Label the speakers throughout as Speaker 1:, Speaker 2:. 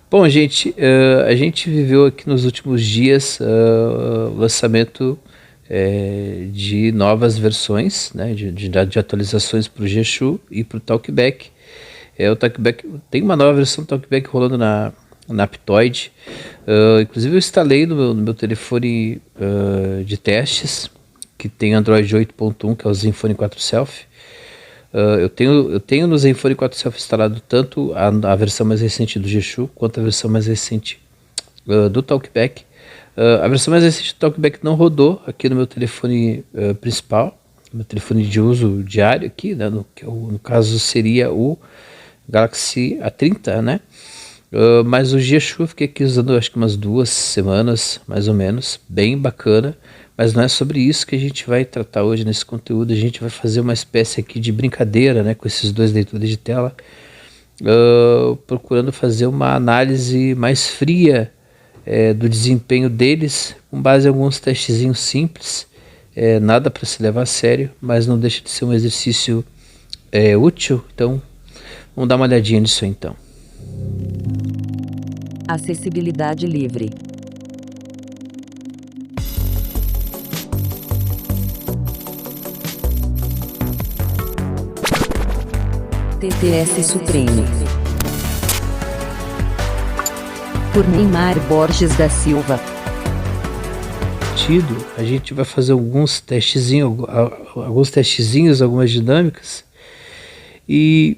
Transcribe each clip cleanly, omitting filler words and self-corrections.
Speaker 1: Bom, gente, a gente viveu aqui nos últimos dias o lançamento de novas versões, né, de atualizações para o G-Shu e para o Talkback. O Talkback tem uma nova versão do Talkback rolando na Aptoide. Inclusive eu instalei no meu telefone de testes, que tem Android 8.1, que é o Zenfone 4 Self. Eu tenho no Zenfone 4 Self instalado tanto a versão mais recente do G-Shu quanto a versão mais recente do Talkback. A versão mais recente do Talkback não rodou aqui no meu telefone principal, meu telefone de uso diário aqui, né, no caso seria o Galaxy A30, né? Mas o G-Shu eu fiquei aqui usando acho que umas 2 semanas, mais ou menos, bem bacana. Mas não é sobre isso que a gente vai tratar hoje nesse conteúdo. A gente vai fazer uma espécie aqui de brincadeira, né, com esses dois leitores de tela, procurando fazer uma análise mais fria do desempenho deles, com base em alguns testezinhos simples. Nada para se levar a sério, mas não deixa de ser um exercício útil. Então, vamos dar uma olhadinha nisso aí, então.
Speaker 2: Acessibilidade livre. TTS Supreme. Por Neymar Borges da Silva.
Speaker 1: A gente vai fazer alguns testezinhos, algumas dinâmicas, e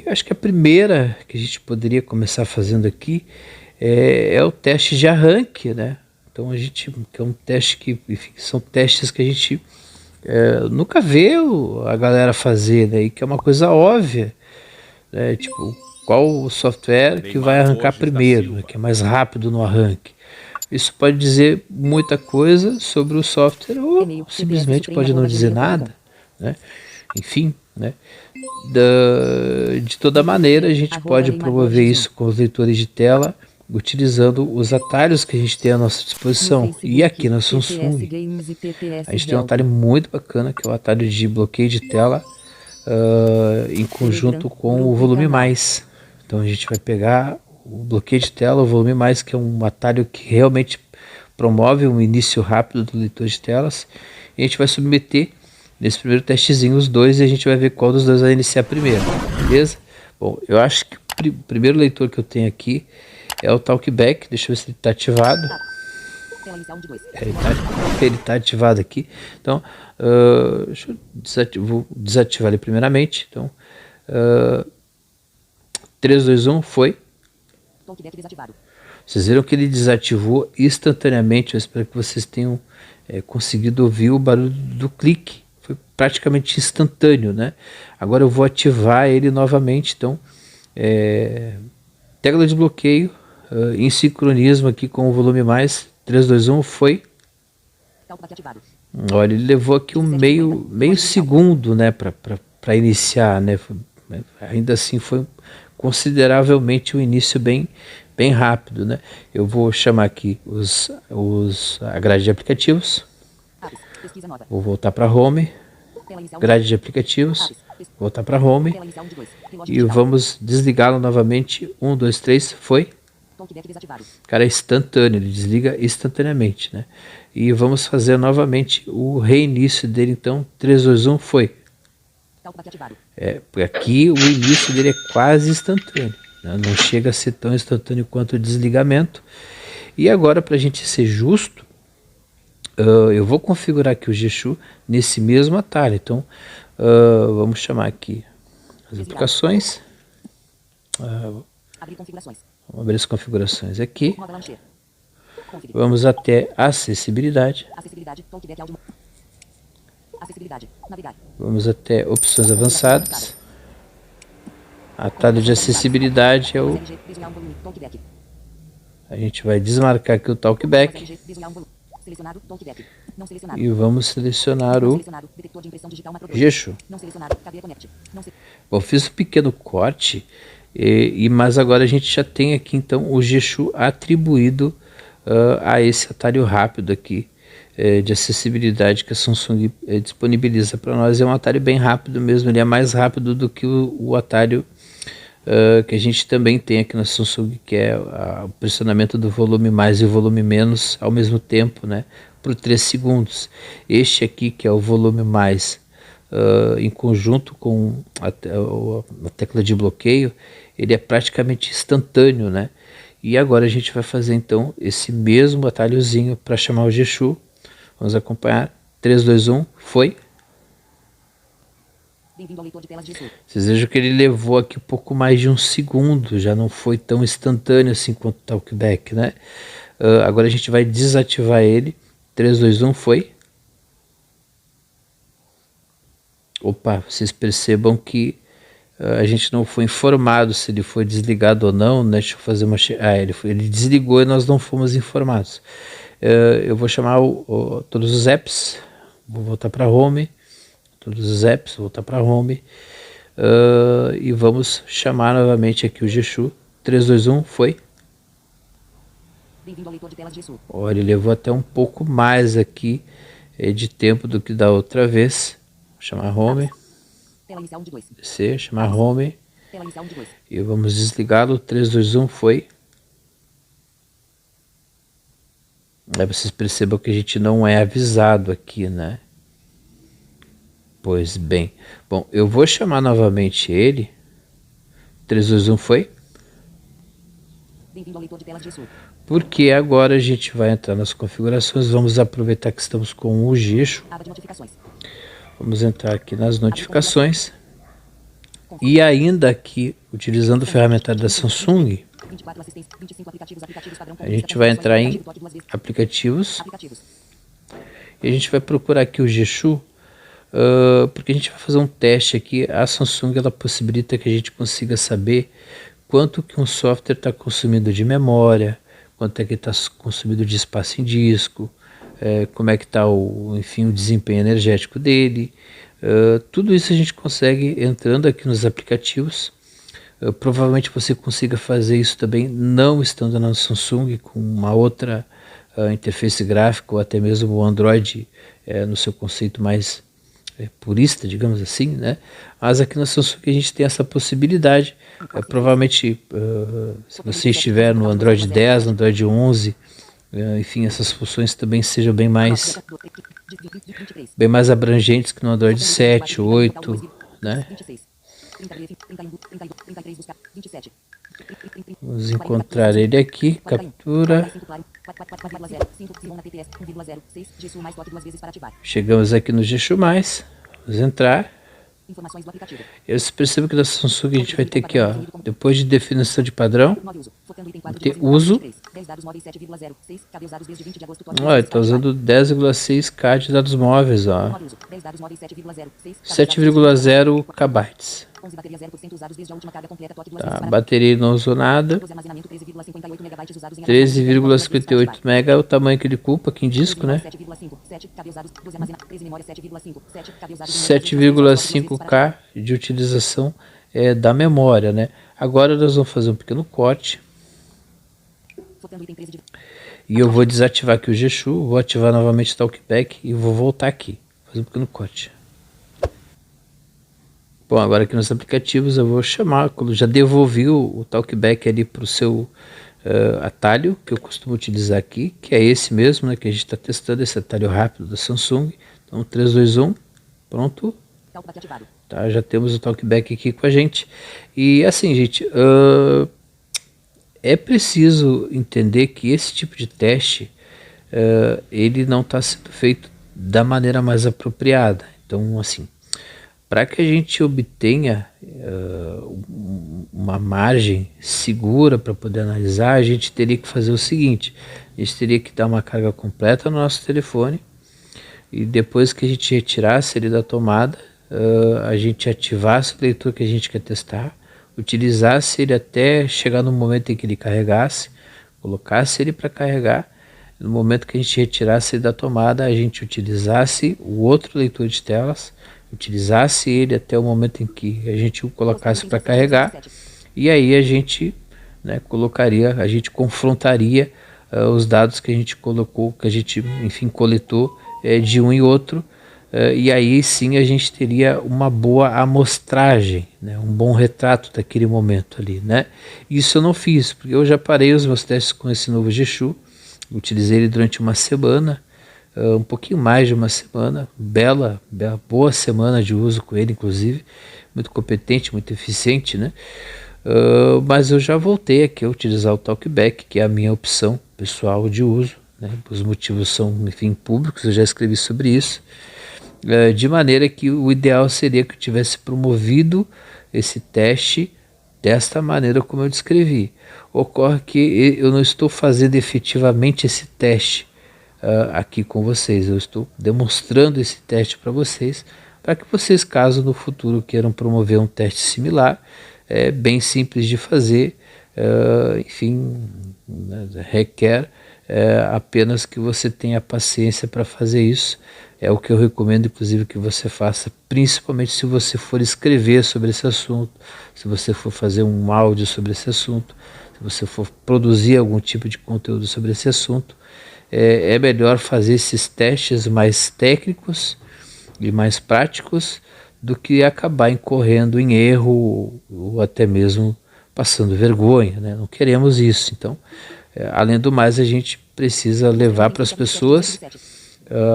Speaker 1: acho que a primeira que a gente poderia começar fazendo aqui é o teste de arranque, né? Então que é um teste que, enfim, são testes que a gente nunca vê a galera fazer, né? E que é uma coisa óbvia, né? Tipo, qual o software que vai arrancar primeiro, né? Que é mais rápido no arranque. Isso pode dizer muita coisa sobre o software ou simplesmente pode não dizer nada, né? Enfim, né? De toda maneira, a gente pode promover isso com os leitores de tela, utilizando os atalhos que a gente tem à nossa disposição. E aqui na Samsung, a gente tem um atalho muito bacana, que é o atalho de bloqueio de tela em conjunto com o volume mais. Então a gente vai pegar o bloqueio de tela, o volume mais, que é um atalho que realmente promove um início rápido do leitor de telas. E a gente vai submeter nesse primeiro testezinho os dois e a gente vai ver qual dos dois vai iniciar primeiro, beleza? Bom, eu acho que o primeiro leitor que eu tenho aqui é o Talkback. Deixa eu ver se ele está ativado. Ele tá ativado aqui. Então, vou desativar ele primeiramente. Então, 3, 2, 1, foi. Vocês viram que ele desativou instantaneamente. Eu espero que vocês tenham conseguido ouvir o barulho do clique. Foi praticamente instantâneo, né? Agora eu vou ativar ele novamente. Então, tecla de bloqueio em sincronismo aqui com o volume mais. 3, 2, 1, foi. Olha, ele levou aqui um meio segundo, né, para iniciar, né? Ainda assim foi consideravelmente um início bem rápido, né? Eu vou chamar aqui a grade de aplicativos. Vou voltar para Home. Grade de aplicativos. Voltar para Home. E vamos desligá-lo novamente. 1, 2, 3, foi. Cara, é instantâneo, ele desliga instantaneamente, né? E vamos fazer novamente o reinício dele, então. 3, 2, 1, foi. Aqui o início dele é quase instantâneo, né? Não chega a ser tão instantâneo quanto o desligamento. E agora, para a gente ser justo, eu vou configurar aqui o G-Shu nesse mesmo atalho. Então, vamos chamar aqui as aplicações.
Speaker 3: Abrir configurações.
Speaker 1: Vamos abrir as configurações aqui. Vamos até acessibilidade.
Speaker 3: Acessibilidade, Talkback áudio. Acessibilidade, navegar.
Speaker 1: Vamos até opções avançadas. Atalho de acessibilidade é o...
Speaker 3: CLG, desviar um volume, Talkback.
Speaker 1: A gente vai desmarcar aqui o Talkback.
Speaker 3: CLG, desviar um volume. Selecionado, Talkback. Não selecionado.
Speaker 1: E vamos selecionar
Speaker 3: Não
Speaker 1: o
Speaker 3: selecionado. Detector de impressão digital macro 2.
Speaker 1: G-Shu.
Speaker 3: Não selecionado. Cadeia Connect. Não se...
Speaker 1: Bom, fiz um pequeno corte, mas agora a gente já tem aqui então o G-Shu atribuído a esse atalho rápido aqui de acessibilidade que a Samsung disponibiliza para nós. É um atalho bem rápido mesmo, ele é mais rápido do que o atalho que a gente também tem aqui na Samsung, que é o pressionamento do volume mais e o volume menos ao mesmo tempo, né, por 3 segundos. Este aqui, que é o volume mais, em conjunto com a tecla de bloqueio, ele é praticamente instantâneo, né? E agora a gente vai fazer então esse mesmo atalhozinho para chamar o G-Shu. Vamos acompanhar. 3, 2, 1, foi.
Speaker 3: Bem-vindo ao leitor de telas de G-Shu.
Speaker 1: Vocês vejam que ele levou aqui um pouco mais de 1 segundo, já não foi tão instantâneo assim quanto o talkback, né? Agora a gente vai desativar ele. 3, 2, 1, foi. Opa, vocês percebam que a gente não foi informado se ele foi desligado ou não, né? Deixa eu fazer uma... ele desligou e nós não fomos informados. Eu vou chamar todos os apps, vou voltar para home, todos os apps, voltar para home, e vamos chamar novamente aqui o G-Shu. 3, 2, 1, foi.
Speaker 3: Bem-vindo ao leitor de telas de G-Shu.
Speaker 1: Olha, ele levou até um pouco mais aqui de tempo do que da outra vez. Vou chamar home,
Speaker 3: Tela inicial 1 de 2.
Speaker 1: descer, chamar home,
Speaker 3: Tela inicial 1 de 2.
Speaker 1: e vamos desligá-lo. 3, 2, 1, foi. Aí vocês percebam que a gente não é avisado aqui, né? Pois bem. Bom, eu vou chamar novamente ele. 3, 2, 1, foi.
Speaker 3: Bem-vindo ao leitor de telas de G-Shu.
Speaker 1: Porque agora a gente vai entrar nas configurações. Vamos aproveitar que estamos com o G-Shu.
Speaker 3: Aba de notificações.
Speaker 1: Vamos entrar aqui nas notificações. E ainda aqui, utilizando o ferramentário da Samsung,
Speaker 3: 24 assistência, 25 aplicativos padrão.
Speaker 1: a gente vai entrar em aplicativos.
Speaker 3: Aplicativos.
Speaker 1: E a gente vai procurar aqui o G-Shu, porque a gente vai fazer um teste aqui. A Samsung ela possibilita que a gente consiga saber quanto que um software está consumindo de memória, quanto é que está consumindo de espaço em disco, como é que está enfim, o desempenho energético dele. Tudo isso a gente consegue entrando aqui nos aplicativos. Provavelmente você consiga fazer isso também não estando na Samsung, com uma outra interface gráfica, ou até mesmo o Android no seu conceito mais purista, digamos assim, né? Mas aqui na Samsung a gente tem essa possibilidade. Provavelmente, se você estiver no Android 10, no Android 11, enfim, essas funções também sejam bem mais abrangentes que no Android 7, 8, né?
Speaker 3: 26. 33 buscar. 27.
Speaker 1: Vamos encontrar ele aqui, captura.
Speaker 3: 5,0 G-Shu mais toque 2 vezes para ativar.
Speaker 1: Chegamos aqui no G-Shu+, vamos entrar.
Speaker 3: Informações do aplicativo.
Speaker 1: E você percebe que da Samsung a gente vai ter aqui, ó, depois de definição de padrão, ter uso.
Speaker 3: 10 dados móveis 7,06. Cabe usados desde 20 de agosto.
Speaker 1: Olha, está usando 10,6K de dados móveis, ó.
Speaker 3: 10 dados móveis 7,06.
Speaker 1: 7,0 KB.
Speaker 3: 11 bateria 0% usados desde a última carga completa. Toque 2
Speaker 1: Tá,
Speaker 3: vezes para
Speaker 1: bateria não usou nada.
Speaker 3: 12 armazenamento 13,58 megabytes usados em
Speaker 1: 13,58 MB é o tamanho que ele ocupa aqui em disco, né?
Speaker 3: 7,5. 7 cabe usados 12 armazenamento 13 memória 7,5. 7 cabe usados
Speaker 1: 7,5K de utilização da memória, né? Agora nós vamos fazer um pequeno corte.
Speaker 3: Focando item 13 de
Speaker 1: E eu vou desativar aqui o G-Shu, vou ativar novamente o Talkback e vou voltar aqui, fazer um pequeno corte. Bom, agora aqui nos aplicativos eu vou chamar, quando já devolvi o Talkback ali para o seu atalho, que eu costumo utilizar aqui, que é esse mesmo, né, que a gente está testando, esse atalho rápido da Samsung. Então 3, 2, 1, pronto.
Speaker 3: Talkback ativado.
Speaker 1: Tá, já temos o Talkback aqui com a gente. E assim, gente, é preciso entender que esse tipo de teste, ele não está sendo feito da maneira mais apropriada. Então, assim, para que a gente obtenha uma margem segura para poder analisar, a gente teria que fazer o seguinte: a gente teria que dar uma carga completa no nosso telefone, e depois que a gente retirasse ele da tomada, a gente ativasse o leitor que a gente quer testar, utilizasse ele até chegar no momento em que ele carregasse, colocasse ele para carregar. No momento que a gente retirasse ele da tomada, a gente utilizasse o outro leitor de telas, utilizasse ele até o momento em que a gente o colocasse para carregar, e aí a gente, né, a gente confrontaria os dados que a gente colocou, que a gente, enfim, coletou de um e outro, e aí sim a gente teria uma boa amostragem, né, um bom retrato daquele momento ali, né? Isso eu não fiz, porque eu já parei os meus testes com esse novo Jexu, utilizei ele durante uma semana, um pouquinho mais de uma semana, boa semana de uso com ele, inclusive, muito competente, muito eficiente, né? Mas eu já voltei aqui a utilizar o Talkback, que é a minha opção pessoal de uso, né? Os motivos são, enfim, públicos, eu já escrevi sobre isso, de maneira que o ideal seria que eu tivesse promovido esse teste desta maneira como eu descrevi. Ocorre que eu não estou fazendo efetivamente esse teste aqui com vocês, eu estou demonstrando esse teste para vocês, para que vocês, caso no futuro queiram promover um teste similar, é bem simples de fazer, enfim, né, requer apenas que você tenha paciência para fazer isso. É o que eu recomendo, inclusive, que você faça, principalmente se você for escrever sobre esse assunto, se você for fazer um áudio sobre esse assunto, se você for produzir algum tipo de conteúdo sobre esse assunto. É melhor fazer esses testes mais técnicos e mais práticos do que acabar incorrendo em erro ou até mesmo passando vergonha, né? Não queremos isso. Então, além do mais, a gente precisa levar para as pessoas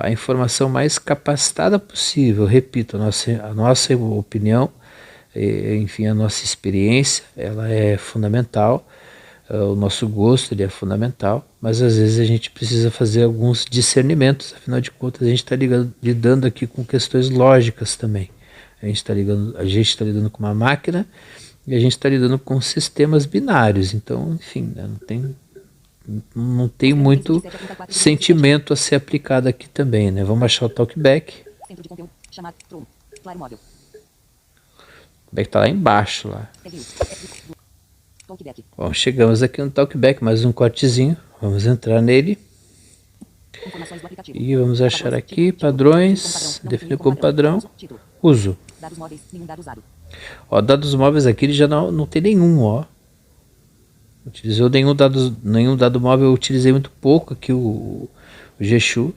Speaker 1: a informação mais capacitada possível. Repito, a nossa opinião, enfim, a nossa experiência, ela é fundamental. O nosso gosto, ele é fundamental, mas às vezes a gente precisa fazer alguns discernimentos. Afinal de contas, a gente está lidando aqui com questões lógicas também. A gente está lidando com uma máquina e a gente está lidando com sistemas binários. Então, enfim, né, não tem muito sentimento a ser aplicado aqui também, né? Vamos achar o Talkback.
Speaker 3: Centro de conteúdo, chamado, Chrome, Claro Móvel.
Speaker 1: O Talkback está lá embaixo, lá.
Speaker 3: Talkback.
Speaker 1: Bom, chegamos aqui no Talkback, mais um cortezinho. Vamos entrar nele.
Speaker 3: Informações do aplicativo.
Speaker 1: E vamos achar aqui padrões, definir como padrão, uso.
Speaker 3: Dados móveis, nenhum dado usado.
Speaker 1: Ó, dados móveis aqui ele já não tem nenhum, ó. Utilizou nenhum dado móvel, eu utilizei muito pouco aqui o Jexu,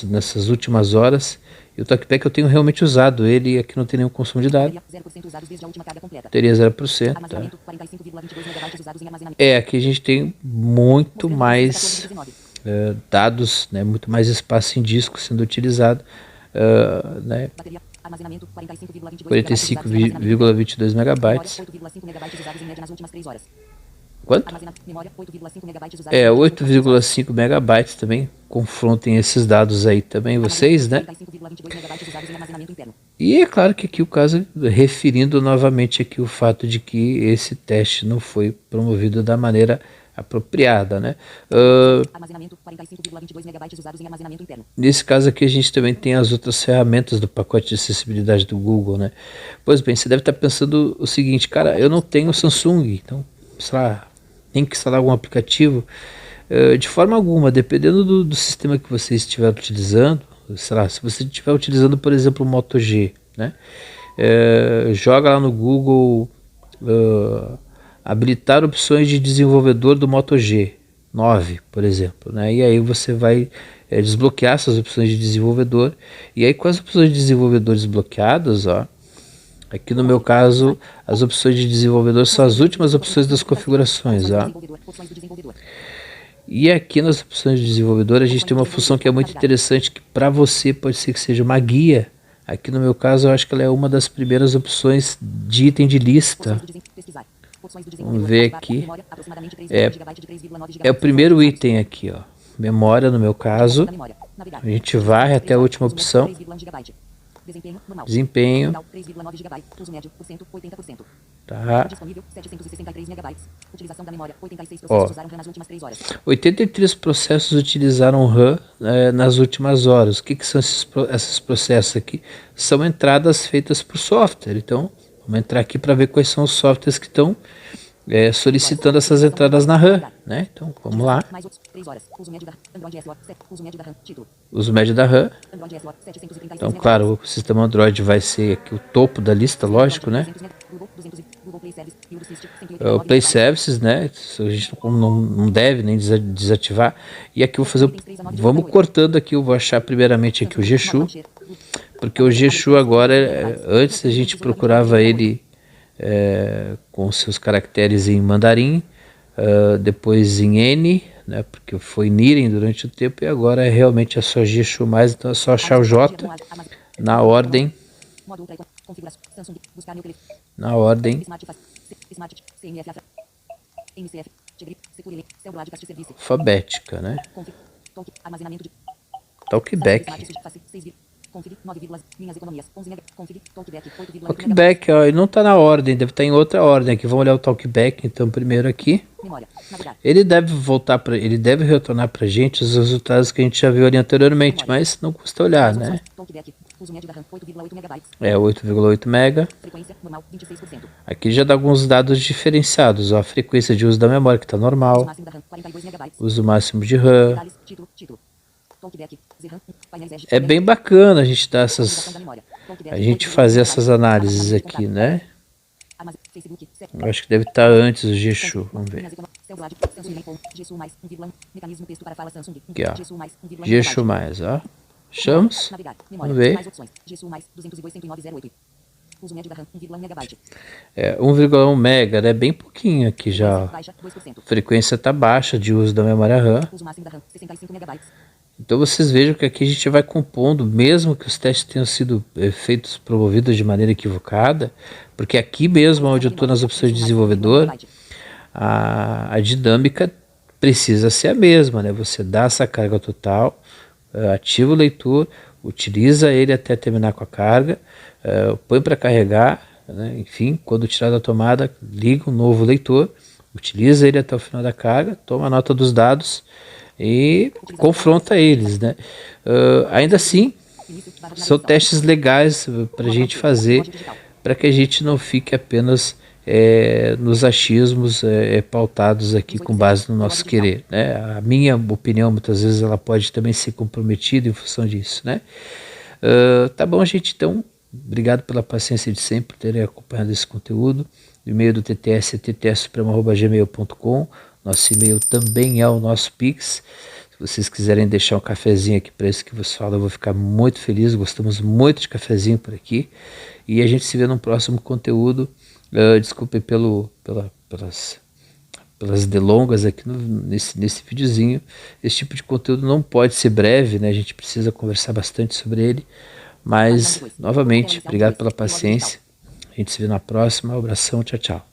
Speaker 1: nessas últimas horas. E o Talkback eu tenho realmente usado ele, aqui não tem nenhum consumo de dados.
Speaker 3: 0% usados desde a última carga completa.
Speaker 1: Teria 0%.
Speaker 3: Armazenamento, 45,22 megabytes usados em armazenamento.
Speaker 1: Aqui a gente tem muito mais dados, né, muito mais espaço em disco sendo utilizado, né,
Speaker 3: Bateria, armazenamento, 45,22
Speaker 1: 45,22 megabytes.
Speaker 3: 8,5 megabytes usados em média nas últimas 3 horas.
Speaker 1: Quanto?
Speaker 3: Armazenamento, memória, 8,5 megabytes usados em
Speaker 1: 8,5 megabytes também. Confrontem esses dados aí também, vocês, né?
Speaker 3: 45,22 megabytes usados em armazenamento interno.
Speaker 1: E é claro que aqui o caso, referindo novamente aqui o fato de que esse teste não foi promovido da maneira apropriada, né?
Speaker 3: Armazenamento, 45,22 megabytes usados em armazenamento interno.
Speaker 1: Nesse caso aqui a gente também tem as outras ferramentas do pacote de acessibilidade do Google, né? Pois bem, você deve estar pensando o seguinte, cara, eu não tenho Samsung, então, sei lá, tem que instalar algum aplicativo. De forma alguma, dependendo do sistema que você estiver utilizando, sei lá, se você estiver utilizando, por exemplo, o Moto G, né? Joga lá no Google habilitar opções de desenvolvedor do Moto G9, por exemplo, né? E aí você vai desbloquear essas opções de desenvolvedor, e aí com as opções de desenvolvedor desbloqueadas, ó, aqui no meu caso, as opções de desenvolvedor são as últimas opções das configurações, ó.
Speaker 3: Opções do desenvolvedor.
Speaker 1: E aqui nas opções de desenvolvedor a gente tem uma função que é muito interessante, que para você pode ser que seja uma guia. Aqui no meu caso eu acho que ela é uma das primeiras opções de item de lista. Vamos ver aqui. É o primeiro item aqui, ó. Memória no meu caso. A gente vai até a última opção. Desempenho. Tá.
Speaker 3: Disponível 763 megabytes. Utilização da memória, 86
Speaker 1: Ó,
Speaker 3: processos usaram RAM nas últimas 3 horas.
Speaker 1: 83 processos utilizaram RAM nas últimas horas. O que são esses processos aqui? São entradas feitas por software. Então, vamos entrar aqui para ver quais são os softwares que estão solicitando essas entradas na RAM, né? Então, vamos lá.
Speaker 3: Mais outros, 3 horas. Uso médio da Android SO, uso médio da RAM, título.
Speaker 1: Uso médio da RAM.
Speaker 3: Android SO, 736
Speaker 1: Então, claro, o sistema Android vai ser aqui o topo da lista, lógico, né?
Speaker 3: Google Play
Speaker 1: o Play Services, né? Isso a gente não deve nem desativar. E aqui eu vou fazer, vamos cortando aqui, eu vou achar primeiramente aqui o Geshu, porque o Geshu agora, antes a gente procurava ele com seus caracteres em mandarim, depois em N, né? Porque foi Niren durante o tempo, e agora realmente é só Geshu mais, então é só achar o J na ordem. Na ordem alfabética, né? Talkback. Talkback, ó, ele não está na ordem, deve estar em outra ordem aqui. Vamos olhar o Talkback então primeiro aqui. Ele deve ele deve retornar para a gente os resultados que a gente já viu ali anteriormente, mas não custa olhar, né? É 8,8 mega. Aqui já dá alguns dados diferenciados, ó, a frequência de uso da memória que está normal, uso máximo de RAM. É bem bacana a gente dar a gente fazer essas análises aqui, né? Eu acho que deve estar antes o Geshu, vamos ver. Aqui, ó. Geshu mais, ó. Achamos? Vamos ver. 1,1 mega, né? Bem pouquinho aqui já. A frequência está baixa de uso da memória RAM. Então vocês vejam que aqui a gente vai compondo, mesmo que os testes tenham sido feitos, promovidos de maneira equivocada, porque aqui mesmo onde eu estou nas opções de desenvolvedor, a dinâmica precisa ser a mesma, né? Você dá essa carga total, ativa o leitor, utiliza ele até terminar com a carga, põe para carregar, né? Enfim, quando tirar da tomada, liga um novo leitor, utiliza ele até o final da carga, toma nota dos dados e confronta eles, né? Ainda assim, são testes legais para a gente fazer, para que a gente não fique apenas nos achismos pautados aqui com base no nosso querer, né? A minha opinião muitas vezes ela pode também ser comprometida em função disso, né? Tá bom, gente, então obrigado pela paciência de sempre, por terem acompanhado esse conteúdo. O e-mail do TTS é ttssupremo@gmail.com. Nosso e-mail também é o nosso Pix. Se vocês quiserem deixar um cafezinho aqui para isso que você fala, eu vou ficar muito feliz. Gostamos muito de cafezinho por aqui. E a gente se vê no próximo conteúdo. Desculpe pelas delongas aqui nesse videozinho. Esse tipo de conteúdo não pode ser breve, né? A gente precisa conversar bastante sobre ele. Mas, novamente, obrigado pela paciência. A gente se vê na próxima. Um abração, tchau, tchau.